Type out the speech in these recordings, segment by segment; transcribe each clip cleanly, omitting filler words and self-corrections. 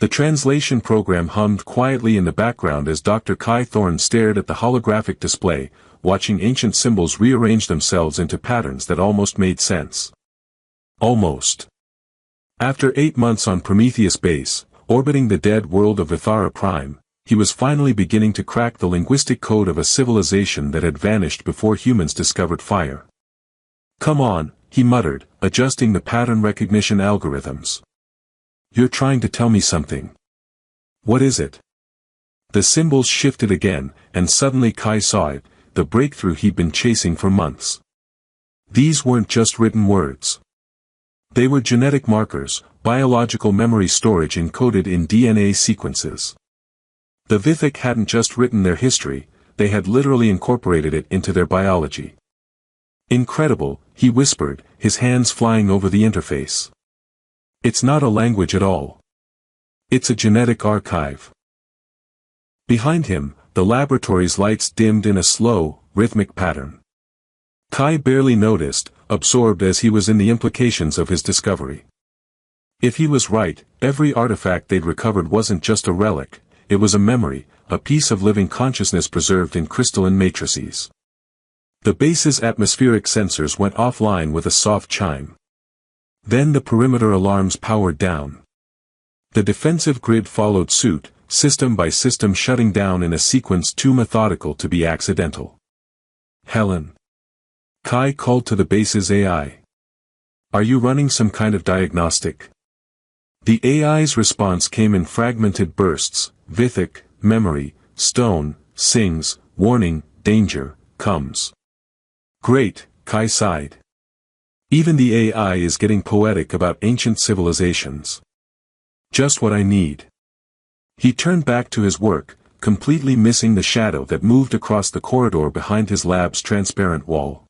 The translation program hummed quietly in the background as Dr. Kai Thorne stared at the holographic display, watching ancient symbols rearrange themselves into patterns that almost made sense. Almost. After 8 months on Prometheus Base, orbiting the dead world of Ithara Prime, he was finally beginning to crack the linguistic code of a civilization that had vanished before humans discovered fire. "Come on," he muttered, adjusting the pattern recognition algorithms. "You're trying to tell me something. What is it?" The symbols shifted again, and suddenly Kai saw it, the breakthrough he'd been chasing for months. These weren't just written words. They were genetic markers, biological memory storage encoded in DNA sequences. The Vithik hadn't just written their history, they had literally incorporated it into their biology. "Incredible," he whispered, his hands flying over the interface. "It's not a language at all. It's a genetic archive." Behind him, the laboratory's lights dimmed in a slow, rhythmic pattern. Kai barely noticed, absorbed as he was in the implications of his discovery. If he was right, every artifact they'd recovered wasn't just a relic, it was a memory, a piece of living consciousness preserved in crystalline matrices. The base's atmospheric sensors went offline with a soft chime. Then the perimeter alarms powered down. The defensive grid followed suit, system by system shutting down in a sequence too methodical to be accidental. "Helen." Kai called to the base's AI. "Are you running some kind of diagnostic?" The AI's response came in fragmented bursts: Vithik, memory, stone, sings, warning, danger, comes. "Great," Kai sighed. "Even the AI is getting poetic about ancient civilizations. Just what I need." He turned back to his work, completely missing the shadow that moved across the corridor behind his lab's transparent wall.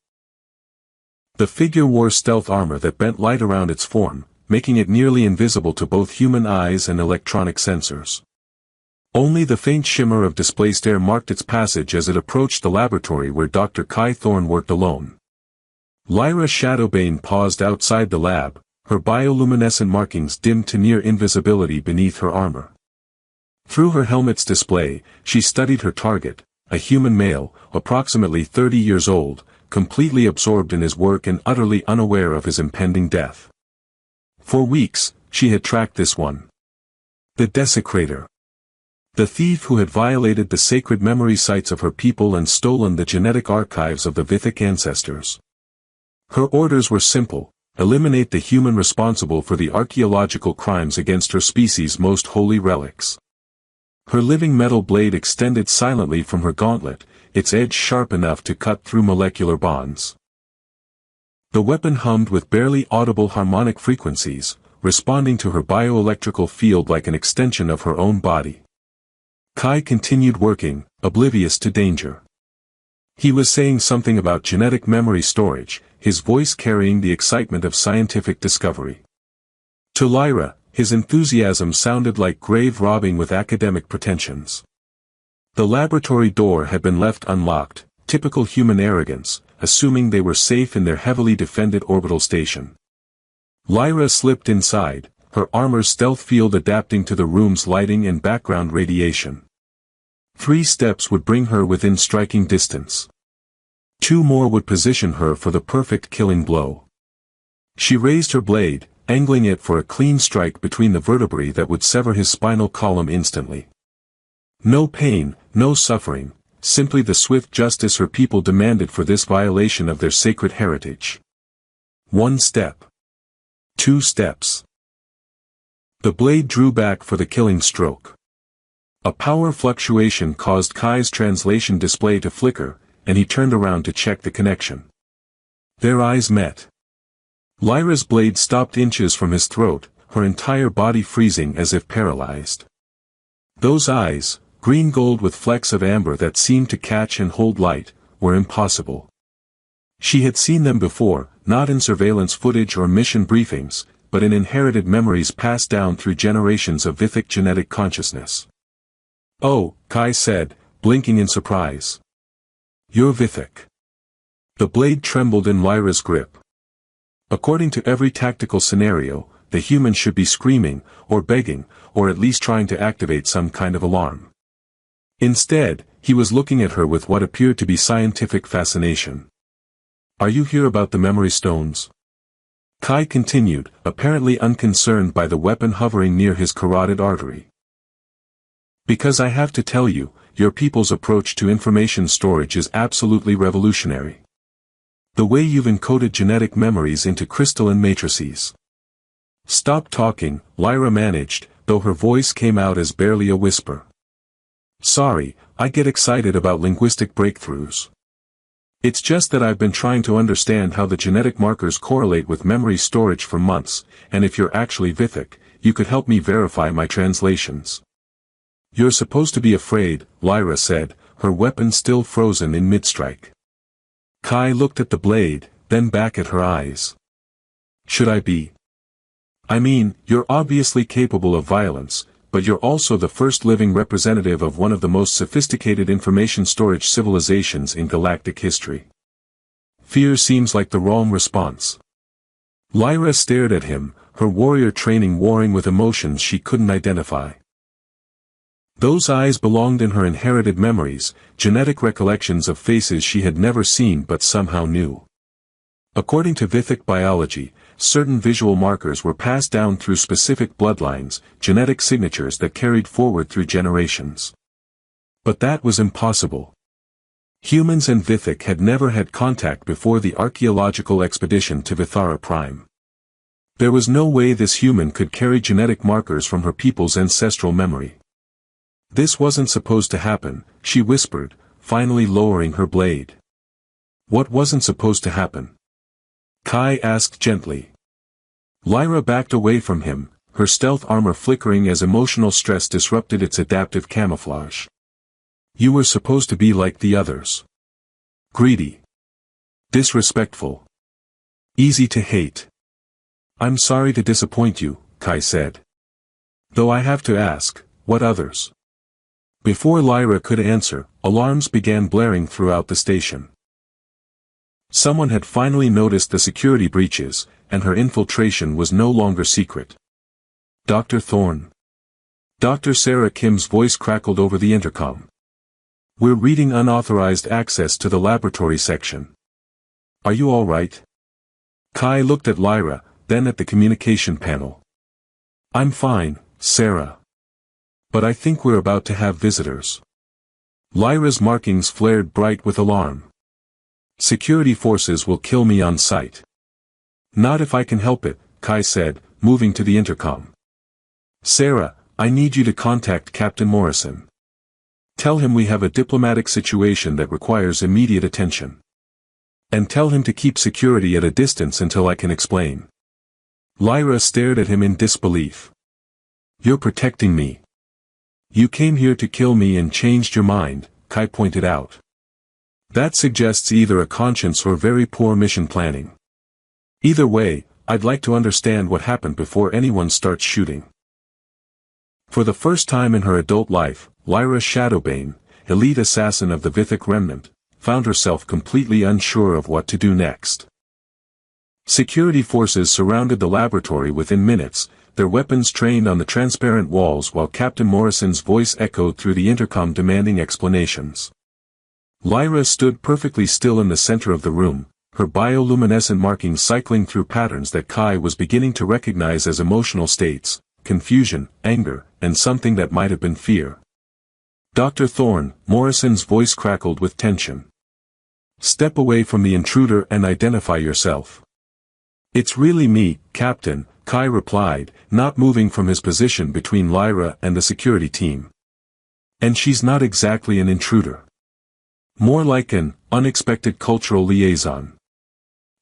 The figure wore stealth armor that bent light around its form, making it nearly invisible to both human eyes and electronic sensors. Only the faint shimmer of displaced air marked its passage as it approached the laboratory where Dr. Kai Thorne worked alone. Lyra Shadowbane paused outside the lab, her bioluminescent markings dimmed to near invisibility beneath her armor. Through her helmet's display, she studied her target, a human male, approximately 30 years old, completely absorbed in his work and utterly unaware of his impending death. For weeks, she had tracked this one. The Desecrator. The thief who had violated the sacred memory sites of her people and stolen the genetic archives of the Vithik ancestors. Her orders were simple: eliminate the human responsible for the archaeological crimes against her species' most holy relics. Her living metal blade extended silently from her gauntlet, its edge sharp enough to cut through molecular bonds. The weapon hummed with barely audible harmonic frequencies, responding to her bioelectrical field like an extension of her own body. Kai continued working, oblivious to danger. He was saying something about genetic memory storage, his voice carrying the excitement of scientific discovery. To Lyra, his enthusiasm sounded like grave robbing with academic pretensions. The laboratory door had been left unlocked, typical human arrogance, assuming they were safe in their heavily defended orbital station. Lyra slipped inside, her armor's stealth field adapting to the room's lighting and background radiation. 3 steps would bring her within striking distance. 2 more would position her for the perfect killing blow. She raised her blade, angling it for a clean strike between the vertebrae that would sever his spinal column instantly. No pain, no suffering, simply the swift justice her people demanded for this violation of their sacred heritage. 1 step. 2 steps. The blade drew back for the killing stroke. A power fluctuation caused Kai's translation display to flicker, and he turned around to check the connection. Their eyes met. Lyra's blade stopped inches from his throat, her entire body freezing as if paralyzed. Those eyes, green gold with flecks of amber that seemed to catch and hold light, were impossible. She had seen them before, not in surveillance footage or mission briefings, but in inherited memories passed down through generations of Vithik genetic consciousness. "Oh," Kai said, blinking in surprise. "You're Vithik." The blade trembled in Lyra's grip. According to every tactical scenario, the human should be screaming, or begging, or at least trying to activate some kind of alarm. Instead, he was looking at her with what appeared to be scientific fascination. "Are you here about the memory stones?" Kai continued, apparently unconcerned by the weapon hovering near his carotid artery. "Because I have to tell you, your people's approach to information storage is absolutely revolutionary. The way you've encoded genetic memories into crystalline matrices." "Stop talking," Lyra managed, though her voice came out as barely a whisper. "Sorry, I get excited about linguistic breakthroughs. It's just that I've been trying to understand how the genetic markers correlate with memory storage for months, and if you're actually Vithic, you could help me verify my translations." "You're supposed to be afraid," Lyra said, her weapon still frozen in mid-strike. Kai looked at the blade, then back at her eyes. "Should I be? I mean, you're obviously capable of violence, but you're also the first living representative of one of the most sophisticated information storage civilizations in galactic history. Fear seems like the wrong response." Lyra stared at him, her warrior training warring with emotions she couldn't identify. Those eyes belonged in her inherited memories, genetic recollections of faces she had never seen but somehow knew. According to Vithic biology, certain visual markers were passed down through specific bloodlines, genetic signatures that carried forward through generations. But that was impossible. Humans and Vithic had never had contact before the archaeological expedition to Vithara Prime. There was no way this human could carry genetic markers from her people's ancestral memory. "This wasn't supposed to happen," she whispered, finally lowering her blade. "What wasn't supposed to happen?" Kai asked gently. Lyra backed away from him, her stealth armor flickering as emotional stress disrupted its adaptive camouflage. "You were supposed to be like the others. Greedy. Disrespectful. Easy to hate." "I'm sorry to disappoint you," Kai said. "Though I have to ask, what others?" Before Lyra could answer, alarms began blaring throughout the station. Someone had finally noticed the security breaches, and her infiltration was no longer secret. "Dr. Thorne." Dr. Sarah Kim's voice crackled over the intercom. "We're reading unauthorized access to the laboratory section. Are you all right?" Kai looked at Lyra, then at the communication panel. "I'm fine, Sarah. But I think we're about to have visitors." Lyra's markings flared bright with alarm. "Security forces will kill me on sight." "Not if I can help it," Kai said, moving to the intercom. "Sarah, I need you to contact Captain Morrison. Tell him we have a diplomatic situation that requires immediate attention. And tell him to keep security at a distance until I can explain." Lyra stared at him in disbelief. "You're protecting me. You came here to kill me and changed your mind," Kai pointed out. "That suggests either a conscience or very poor mission planning. Either way, I'd like to understand what happened before anyone starts shooting." For the first time in her adult life, Lyra Shadowbane, elite assassin of the Vithic remnant, found herself completely unsure of what to do next. Security forces surrounded the laboratory within minutes, their weapons trained on the transparent walls while Captain Morrison's voice echoed through the intercom demanding explanations. Lyra stood perfectly still in the center of the room, her bioluminescent markings cycling through patterns that Kai was beginning to recognize as emotional states, confusion, anger, and something that might have been fear. "Dr. Thorne," Morrison's voice crackled with tension. "Step away from the intruder and identify yourself." "It's really me, Captain," Kai replied, not moving from his position between Lyra and the security team. "And she's not exactly an intruder. More like an unexpected cultural liaison.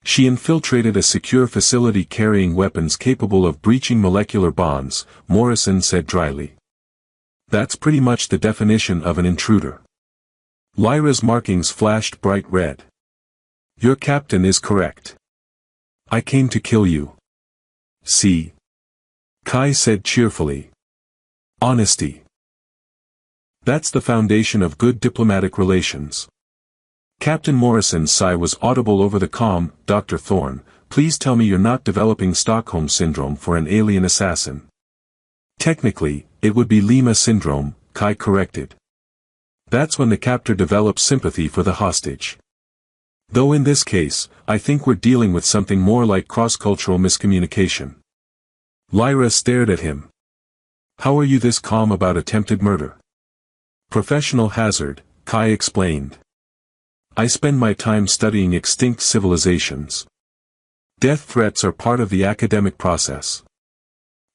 She infiltrated a secure facility carrying weapons capable of breaching molecular bonds," Morrison said dryly. "That's pretty much the definition of an intruder." Lyra's markings flashed bright red. "Your captain is correct. I came to kill you." "See?" Kai said cheerfully. "Honesty. That's the foundation of good diplomatic relations." Captain Morrison's sigh was audible over the comm. "Dr. Thorne, Please tell me you're not developing Stockholm Syndrome for an alien assassin. Technically, it would be Lima Syndrome, Kai corrected. That's when the captor develops sympathy for the hostage. Though in this case, I think we're dealing with something more like cross-cultural miscommunication. Lyra stared at him. How are you this calm about attempted murder? Professional hazard, Kai explained. I spend my time studying extinct civilizations. Death threats are part of the academic process.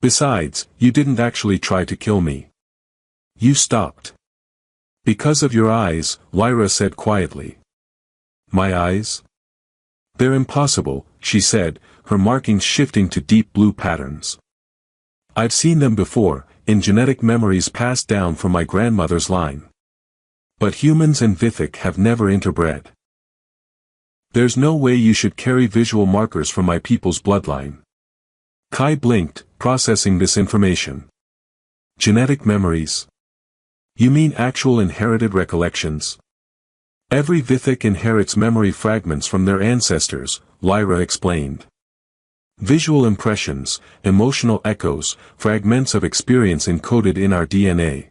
Besides, you didn't actually try to kill me. You stopped. Because of your eyes, Lyra said quietly. My eyes? They're impossible, she said, her markings shifting to deep blue patterns. I've seen them before, in genetic memories passed down from my grandmother's line. But humans and Vithik have never interbred. There's no way you should carry visual markers from my people's bloodline. Kai blinked, processing this information. Genetic memories? You mean actual inherited recollections? Every Vithik inherits memory fragments from their ancestors, Lyra explained. Visual impressions, emotional echoes, fragments of experience encoded in our DNA.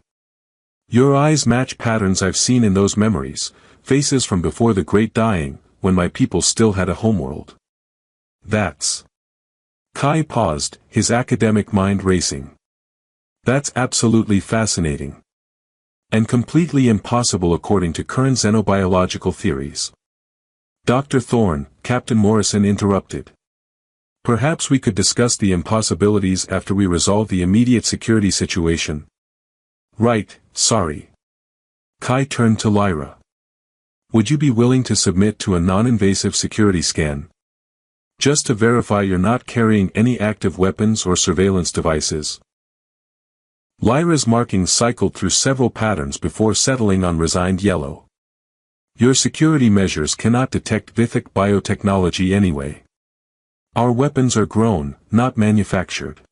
Your eyes match patterns I've seen in those memories, faces from before the Great Dying, when my people still had a homeworld. That's... Kai paused, his academic mind racing. That's absolutely fascinating. And completely impossible according to current xenobiological theories. Dr. Thorne, Captain Morrison interrupted. Perhaps we could discuss the impossibilities after we resolve the immediate security situation. Right, sorry. Kai turned to Lyra. Would you be willing to submit to a non-invasive security scan? Just to verify you're not carrying any active weapons or surveillance devices. Lyra's markings cycled through several patterns before settling on resigned yellow. Your security measures cannot detect Vithik biotechnology anyway. Our weapons are grown, not manufactured.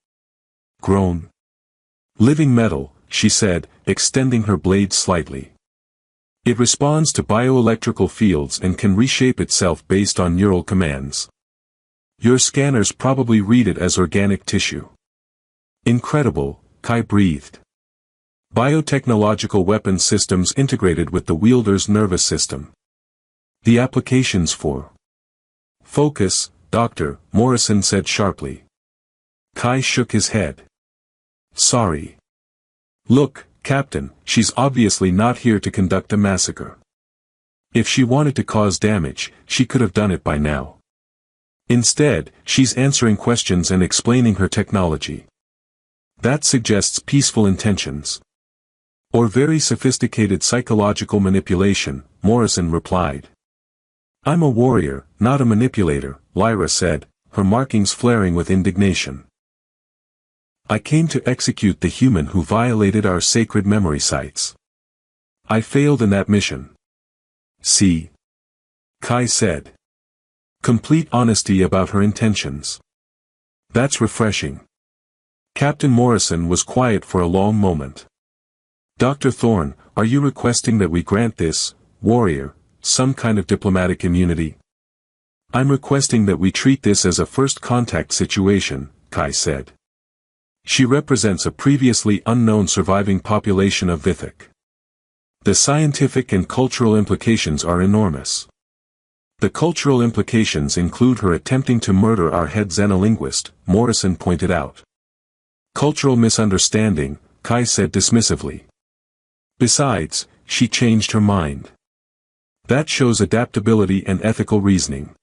Grown. Living metal, she said, extending her blade slightly. It responds to bioelectrical fields and can reshape itself based on neural commands. Your scanners probably read it as organic tissue. Incredible, Kai breathed. Biotechnological weapon systems integrated with the wielder's nervous system. The applications for... Focus, Dr. Morrison said sharply. Kai shook his head. Sorry. Look, Captain, she's obviously not here to conduct a massacre. If she wanted to cause damage, she could have done it by now. Instead, she's answering questions and explaining her technology. That suggests peaceful intentions. Or very sophisticated psychological manipulation, Morrison replied. I'm a warrior, not a manipulator, Lyra said, her markings flaring with indignation. I came to execute the human who violated our sacred memory sites. I failed in that mission. See? Kai said. Complete honesty about her intentions. That's refreshing. Captain Morrison was quiet for a long moment. Dr. Thorne, are you requesting that we grant this, warrior, some kind of diplomatic immunity? I'm requesting that we treat this as a first contact situation, Kai said. She represents a previously unknown surviving population of Vithik. The scientific and cultural implications are enormous. The cultural implications include her attempting to murder our head xenolinguist, Morrison pointed out. Cultural misunderstanding, Kai said dismissively. Besides, she changed her mind. That shows adaptability and ethical reasoning.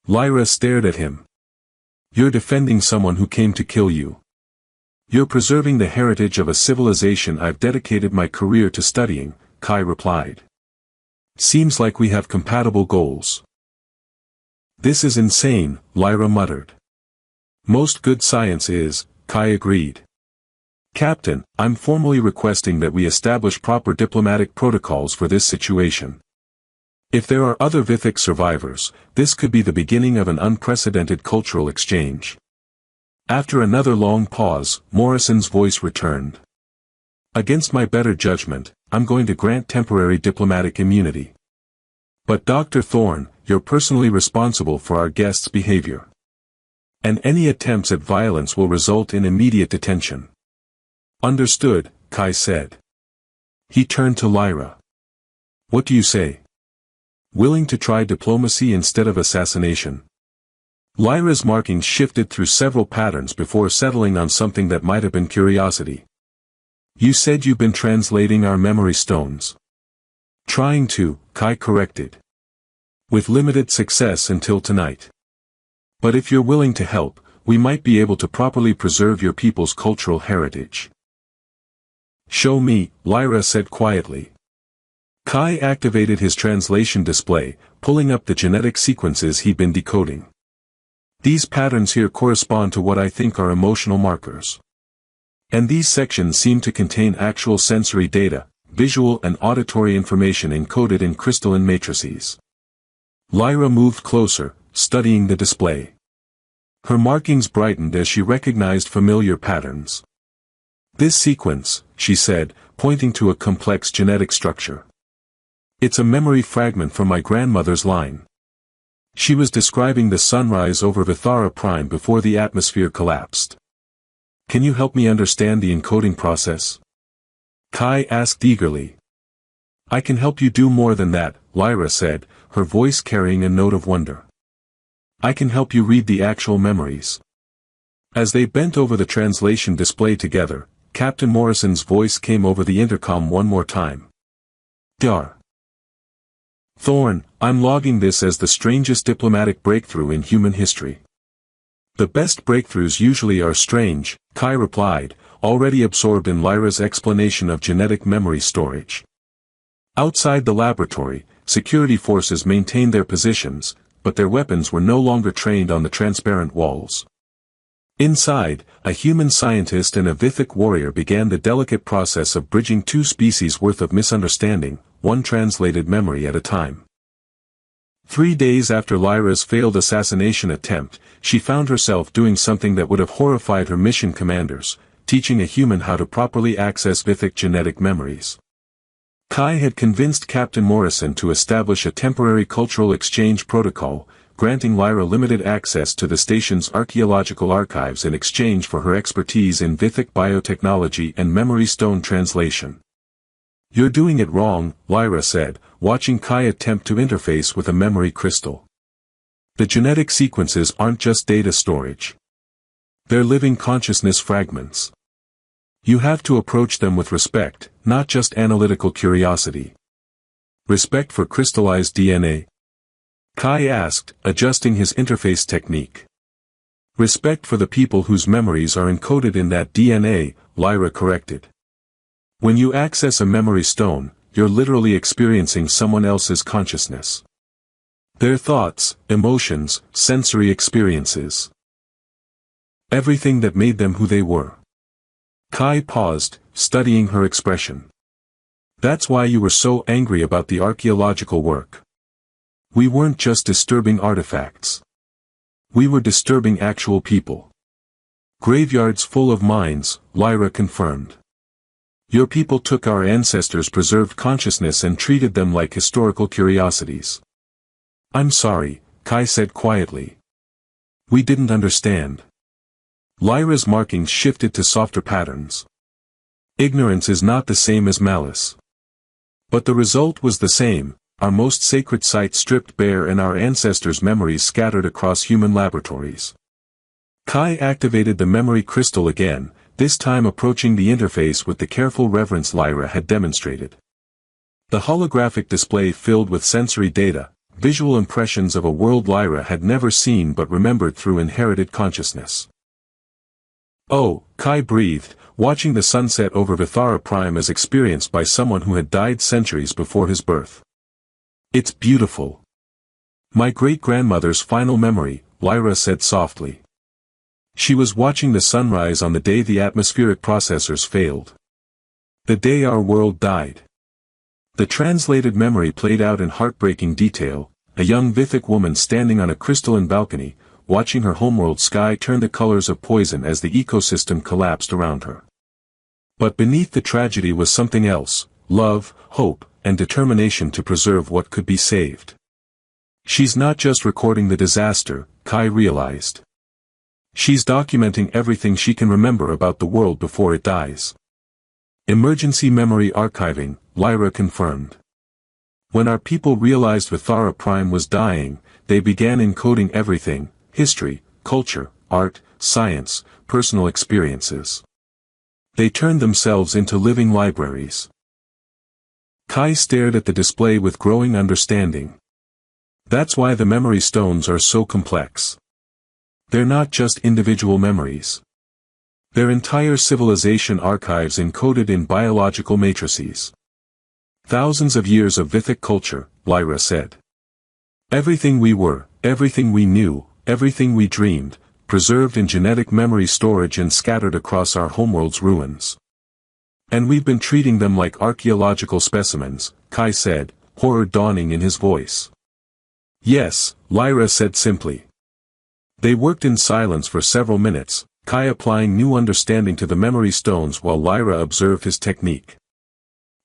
Lyra stared at him. You're defending someone who came to kill you. You're preserving the heritage of a civilization I've dedicated my career to studying, Kai replied. Seems like we have compatible goals. This is insane, Lyra muttered. Most good science is, Kai agreed. Captain, I'm formally requesting that we establish proper diplomatic protocols for this situation. If there are other Vithik survivors, this could be the beginning of an unprecedented cultural exchange. After another long pause, Morrison's voice returned. Against my better judgment, I'm going to grant temporary diplomatic immunity. But Dr. Thorne, you're personally responsible for our guest's behavior. And any attempts at violence will result in immediate detention. Understood, Kai said. He turned to Lyra. What do you say? Willing to try diplomacy instead of assassination? Lyra's markings shifted through several patterns before settling on something that might have been curiosity. You said you've been translating our memory stones. Trying to, Kai corrected. With limited success until tonight. But if you're willing to help, we might be able to properly preserve your people's cultural heritage. Show me, Lyra said quietly. Kai activated his translation display, pulling up the genetic sequences he'd been decoding. These patterns here correspond to what I think are emotional markers. And these sections seem to contain actual sensory data, visual and auditory information encoded in crystalline matrices. Lyra moved closer, studying the display. Her markings brightened as she recognized familiar patterns. This sequence, she said, pointing to a complex genetic structure. It's a memory fragment from my grandmother's line. She was describing the sunrise over Vithara Prime before the atmosphere collapsed. Can you help me understand the encoding process? Kai asked eagerly. I can help you do more than that, Lyra said, her voice carrying a note of wonder. I can help you read the actual memories. As they bent over the translation display together, Captain Morrison's voice came over the intercom one more time. Dar. Thorn, I'm logging this as the strangest diplomatic breakthrough in human history. The best breakthroughs usually are strange, Kai replied, already absorbed in Lyra's explanation of genetic memory storage. Outside the laboratory, security forces maintained their positions, but their weapons were no longer trained on the transparent walls. Inside, a human scientist and a Vithic warrior began the delicate process of bridging two species worth of misunderstanding, one translated memory at a time. 3 days after Lyra's failed assassination attempt, she found herself doing something that would have horrified her mission commanders, teaching a human how to properly access Vithic genetic memories. Kai had convinced Captain Morrison to establish a temporary cultural exchange protocol, granting Lyra limited access to the station's archaeological archives in exchange for her expertise in Vithic biotechnology and memory stone translation. You're doing it wrong, Lyra said, watching Kai attempt to interface with a memory crystal. The genetic sequences aren't just data storage. They're living consciousness fragments. You have to approach them with respect, not just analytical curiosity. Respect for crystallized DNA? Kai asked, adjusting his interface technique. Respect for the people whose memories are encoded in that DNA, Lyra corrected. When you access a memory stone, you're literally experiencing someone else's consciousness. Their thoughts, emotions, sensory experiences. Everything that made them who they were. Kai paused, studying her expression. That's why you were so angry about the archaeological work. We weren't just disturbing artifacts. We were disturbing actual people. Graveyards full of minds, Lyra confirmed. Your people took our ancestors' preserved consciousness and treated them like historical curiosities. I'm sorry, Kai said quietly. We didn't understand. Lyra's markings shifted to softer patterns. Ignorance is not the same as malice. But the result was the same, our most sacred site stripped bare and our ancestors' memories scattered across human laboratories. Kai activated the memory crystal again, this time approaching the interface with the careful reverence Lyra had demonstrated. The holographic display filled with sensory data, visual impressions of a world Lyra had never seen but remembered through inherited consciousness. Oh, Kai breathed, watching the sunset over Vithara Prime as experienced by someone who had died centuries before his birth. It's beautiful. My great-grandmother's final memory, Lyra said softly. She was watching the sunrise on the day the atmospheric processors failed. The day our world died. The translated memory played out in heartbreaking detail, a young Vithic woman standing on a crystalline balcony, watching her homeworld sky turn the colors of poison as the ecosystem collapsed around her. But beneath the tragedy was something else, love, hope, and determination to preserve what could be saved. She's not just recording the disaster, Kai realized. She's documenting everything she can remember about the world before it dies. Emergency memory archiving, Lyra confirmed. When our people realized Vithara Prime was dying, they began encoding everything: history, culture, art, science, personal experiences. They turned themselves into living libraries. Kai stared at the display with growing understanding. That's why the memory stones are so complex. They're not just individual memories. They're entire civilization archives encoded in biological matrices. Thousands of years of Vithic culture, Lyra said. Everything we were, everything we knew, everything we dreamed, preserved in genetic memory storage and scattered across our homeworld's ruins. And we've been treating them like archaeological specimens, Kai said, horror dawning in his voice. Yes, Lyra said simply. They worked in silence for several minutes, Kai applying new understanding to the memory stones while Lyra observed his technique.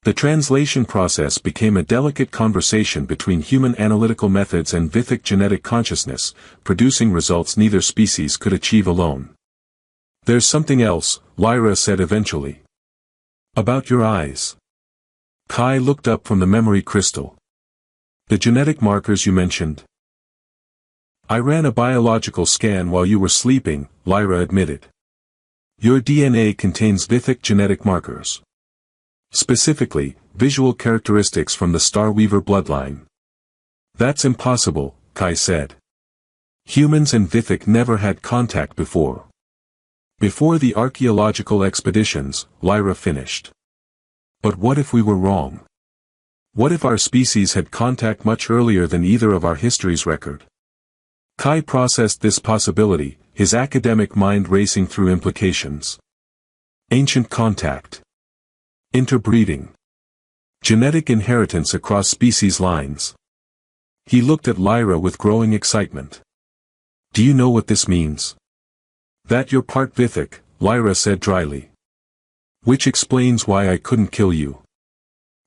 The translation process became a delicate conversation between human analytical methods and Vithic genetic consciousness, producing results neither species could achieve alone. There's something else, Lyra said eventually. About your eyes. Kai looked up from the memory crystal. The genetic markers you mentioned. I ran a biological scan while you were sleeping, Lyra admitted. Your DNA contains Vithic genetic markers. Specifically, visual characteristics from the Starweaver bloodline. That's impossible, Kai said. Humans and Vithic never had contact before. Before the archaeological expeditions, Lyra finished. But what if we were wrong? What if our species had contact much earlier than either of our histories record? Kai processed this possibility, his academic mind racing through implications. Ancient contact. Interbreeding. Genetic inheritance across species lines. He looked at Lyra with growing excitement. Do you know what this means? That you're part Vithic, Lyra said dryly. Which explains why I couldn't kill you.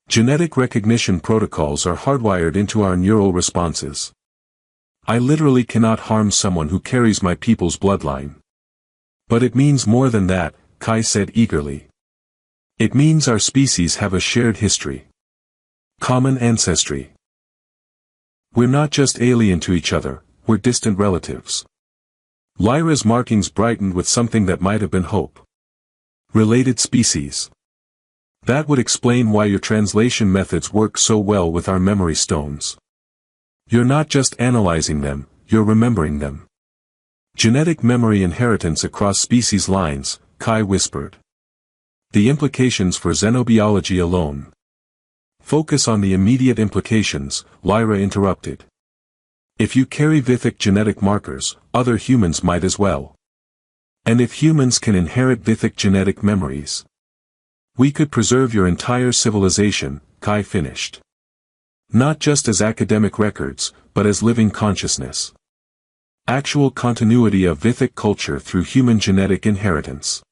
Genetic recognition protocols are hardwired into our neural responses. I literally cannot harm someone who carries my people's bloodline. But it means more than that, Kai said eagerly. It means our species have a shared history. Common ancestry. We're not just alien to each other, we're distant relatives. Lyra's markings brightened with something that might have been hope. Related species. That would explain why your translation methods work so well with our memory stones. You're not just analyzing them, you're remembering them. Genetic memory inheritance across species lines, Kai whispered. The implications for xenobiology alone. Focus on the immediate implications, Lyra interrupted. If you carry Vithic genetic markers, other humans might as well. And if humans can inherit Vithic genetic memories, we could preserve your entire civilization, Kai finished. Not just as academic records, but as living consciousness. Actual continuity of Vithic culture through human genetic inheritance.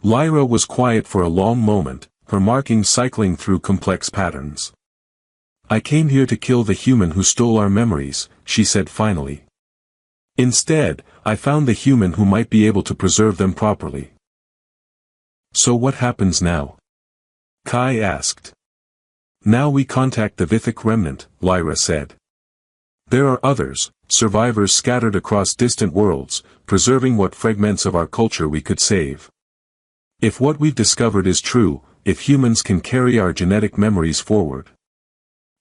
Lyra was quiet for a long moment, her markings cycling through complex patterns. I came here to kill the human who stole our memories, she said finally. Instead, I found the human who might be able to preserve them properly. So what happens now? Kai asked. Now we contact the Vithic remnant, Lyra said. There are others, survivors scattered across distant worlds, preserving what fragments of our culture we could save. If what we've discovered is true, if humans can carry our genetic memories forward.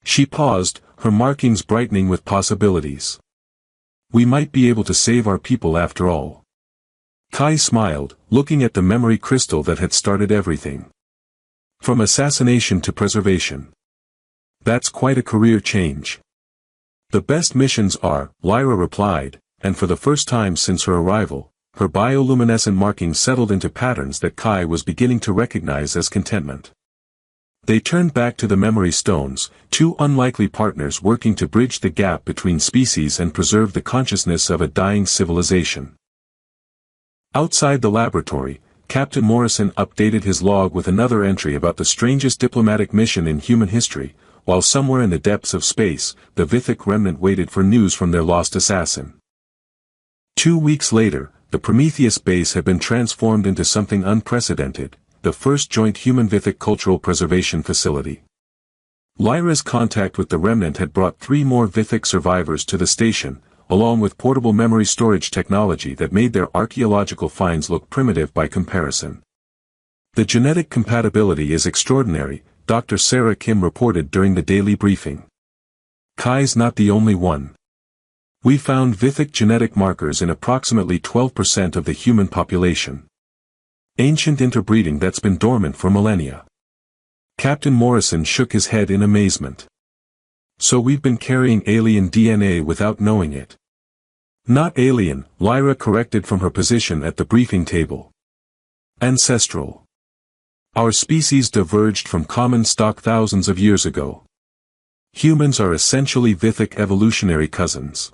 She paused, her markings brightening with possibilities. We might be able to save our people after all. Kai smiled, looking at the memory crystal that had started everything. From assassination to preservation. That's quite a career change. The best missions are, Lyra replied, and for the first time since her arrival, her bioluminescent markings settled into patterns that Kai was beginning to recognize as contentment. They turned back to the memory stones, two unlikely partners working to bridge the gap between species and preserve the consciousness of a dying civilization. Outside the laboratory, Captain Morrison updated his log with another entry about the strangest diplomatic mission in human history, while somewhere in the depths of space, the Vithik remnant waited for news from their lost assassin. 2 weeks later, the Prometheus base had been transformed into something unprecedented, the first joint human-Vithik cultural preservation facility. Lyra's contact with the remnant had brought 3 more Vithik survivors to the station, along with portable memory storage technology that made their archaeological finds look primitive by comparison. The genetic compatibility is extraordinary, Dr. Sarah Kim reported during the daily briefing. Kai's not the only one. We found Vithik genetic markers in approximately 12% of the human population. Ancient interbreeding that's been dormant for millennia. Captain Morrison shook his head in amazement. So we've been carrying alien DNA without knowing it. Not alien, Lyra corrected from her position at the briefing table. Ancestral. Our species diverged from common stock thousands of years ago. Humans are essentially Vithik evolutionary cousins.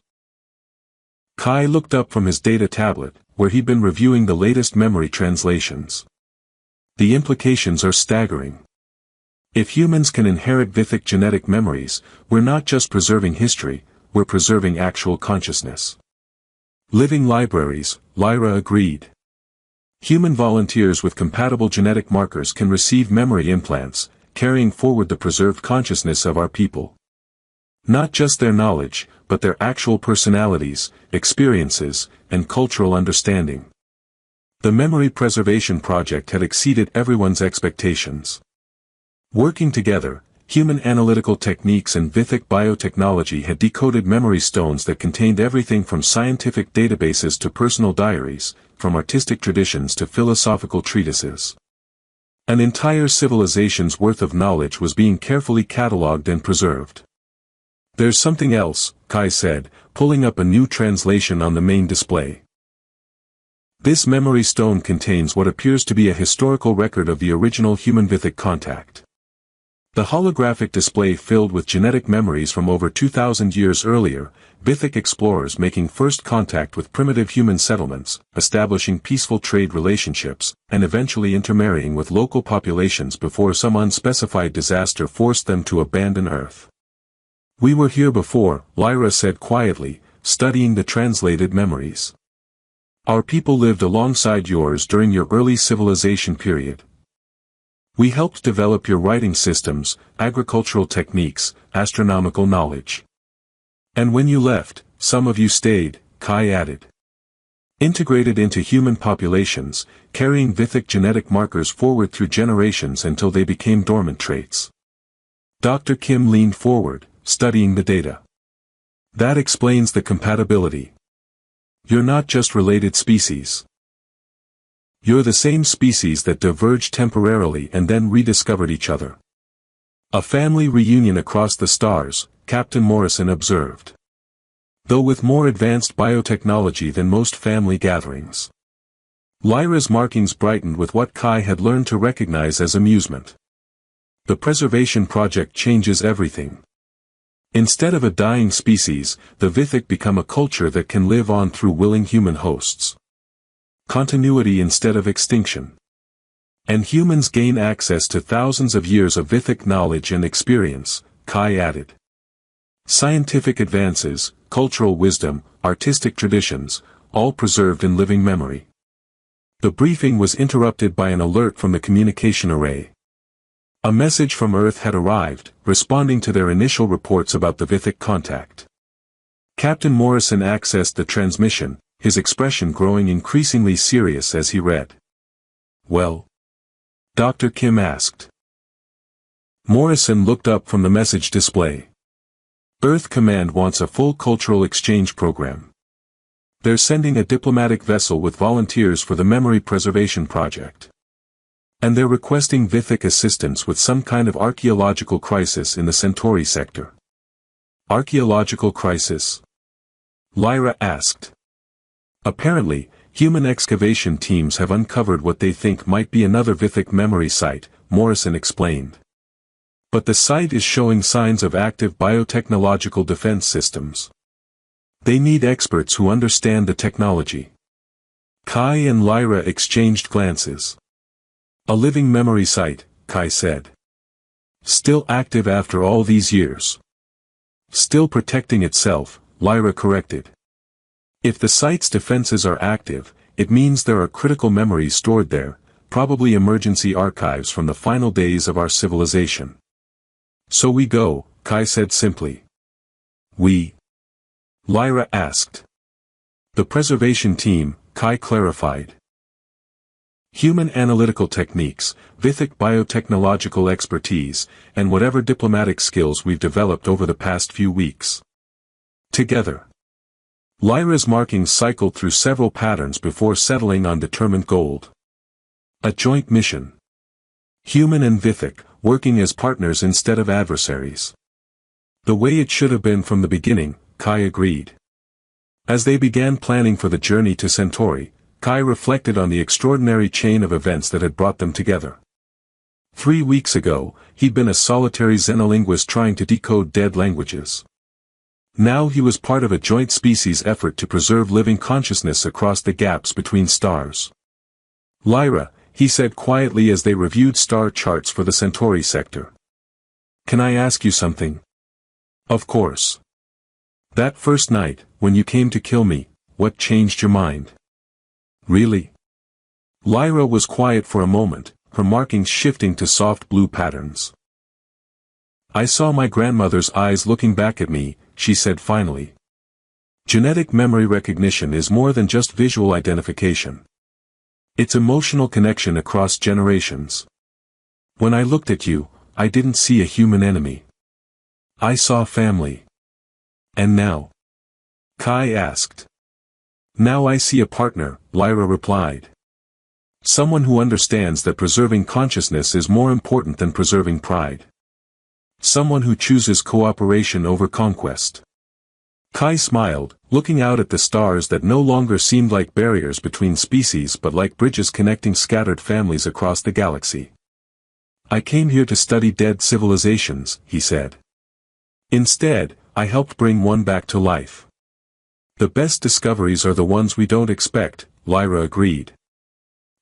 Kai looked up from his data tablet, where he'd been reviewing the latest memory translations. The implications are staggering. If humans can inherit Vithik genetic memories, we're not just preserving history, we're preserving actual consciousness. Living libraries, Lyra agreed. Human volunteers with compatible genetic markers can receive memory implants, carrying forward the preserved consciousness of our people. Not just their knowledge, but their actual personalities, experiences, and cultural understanding. The memory preservation project had exceeded everyone's expectations. Working together, human analytical techniques and Vithik biotechnology had decoded memory stones that contained everything from scientific databases to personal diaries, from artistic traditions to philosophical treatises. An entire civilization's worth of knowledge was being carefully catalogued and preserved. There's something else, Kai said, pulling up a new translation on the main display. This memory stone contains what appears to be a historical record of the original human-Vithik contact. The holographic display filled with genetic memories from over 2,000 years earlier, Vithik explorers making first contact with primitive human settlements, establishing peaceful trade relationships, and eventually intermarrying with local populations before some unspecified disaster forced them to abandon Earth. We were here before, Lyra said quietly, studying the translated memories. Our people lived alongside yours during your early civilization period. We helped develop your writing systems, agricultural techniques, astronomical knowledge. And when you left, some of you stayed, Kai added. Integrated into human populations, carrying Vithik genetic markers forward through generations until they became dormant traits. Dr. Kim leaned forward, studying the data. That explains the compatibility. You're not just related species. You're the same species that diverged temporarily and then rediscovered each other. A family reunion across the stars, Captain Morrison observed. Though with more advanced biotechnology than most family gatherings. Lyra's markings brightened with what Kai had learned to recognize as amusement. The preservation project changes everything. Instead of a dying species, the Vithik become a culture that can live on through willing human hosts. Continuity instead of extinction. And humans gain access to thousands of years of Vithik knowledge and experience, Kai added. Scientific advances, cultural wisdom, artistic traditions, all preserved in living memory. The briefing was interrupted by an alert from the communication array. A message from Earth had arrived, responding to their initial reports about the Vithik contact. Captain Morrison accessed the transmission, his expression growing increasingly serious as he read. Well? Dr. Kim asked. Morrison looked up from the message display. Earth Command wants a full cultural exchange program. They're sending a diplomatic vessel with volunteers for the memory preservation project. And they're requesting Vithik assistance with some kind of archaeological crisis in the Centauri sector. Archaeological crisis? Lyra asked. Apparently, human excavation teams have uncovered what they think might be another Vithik memory site, Morrison explained. But the site is showing signs of active biotechnological defense systems. They need experts who understand the technology. Kai and Lyra exchanged glances. A living memory site, Kai said. Still active after all these years. Still protecting itself, Lyra corrected. If the site's defenses are active, it means there are critical memories stored there, probably emergency archives from the final days of our civilization. So we go, Kai said simply. We? Lyra asked. The preservation team, Kai clarified. Human analytical techniques, Vithic biotechnological expertise, and whatever diplomatic skills we've developed over the past few weeks. Together. Lyra's markings cycled through several patterns before settling on determined gold. A joint mission. Human and Vithic, working as partners instead of adversaries. The way it should have been from the beginning, Kai agreed. As they began planning for the journey to Centauri, Kai reflected on the extraordinary chain of events that had brought them together. 3 weeks ago, he'd been a solitary xenolinguist trying to decode dead languages. Now he was part of a joint species effort to preserve living consciousness across the gaps between stars. Lyra, he said quietly as they reviewed star charts for the Centauri sector. Can I ask you something? Of course. That first night, when you came to kill me, what changed your mind? Really? Lyra was quiet for a moment, her markings shifting to soft blue patterns. I saw my grandmother's eyes looking back at me, she said finally. Genetic memory recognition is more than just visual identification. It's emotional connection across generations. When I looked at you, I didn't see a human enemy. I saw family. And now? Kai asked. Now I see a partner, Lyra replied. Someone who understands that preserving consciousness is more important than preserving pride. Someone who chooses cooperation over conquest. Kai smiled, looking out at the stars that no longer seemed like barriers between species but like bridges connecting scattered families across the galaxy. I came here to study dead civilizations, he said. Instead, I helped bring one back to life. The best discoveries are the ones we don't expect, Lyra agreed.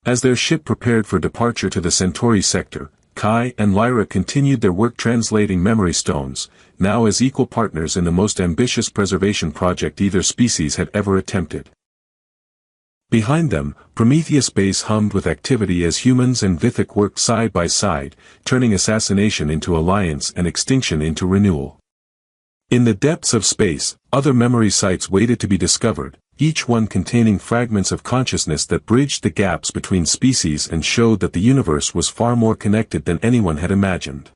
As their ship prepared for departure to the Centauri sector, Kai and Lyra continued their work translating memory stones, now as equal partners in the most ambitious preservation project either species had ever attempted. Behind them, Prometheus Base hummed with activity as humans and Vithic worked side by side, turning assassination into alliance and extinction into renewal. In the depths of space, other memory sites waited to be discovered, each one containing fragments of consciousness that bridged the gaps between species and showed that the universe was far more connected than anyone had imagined.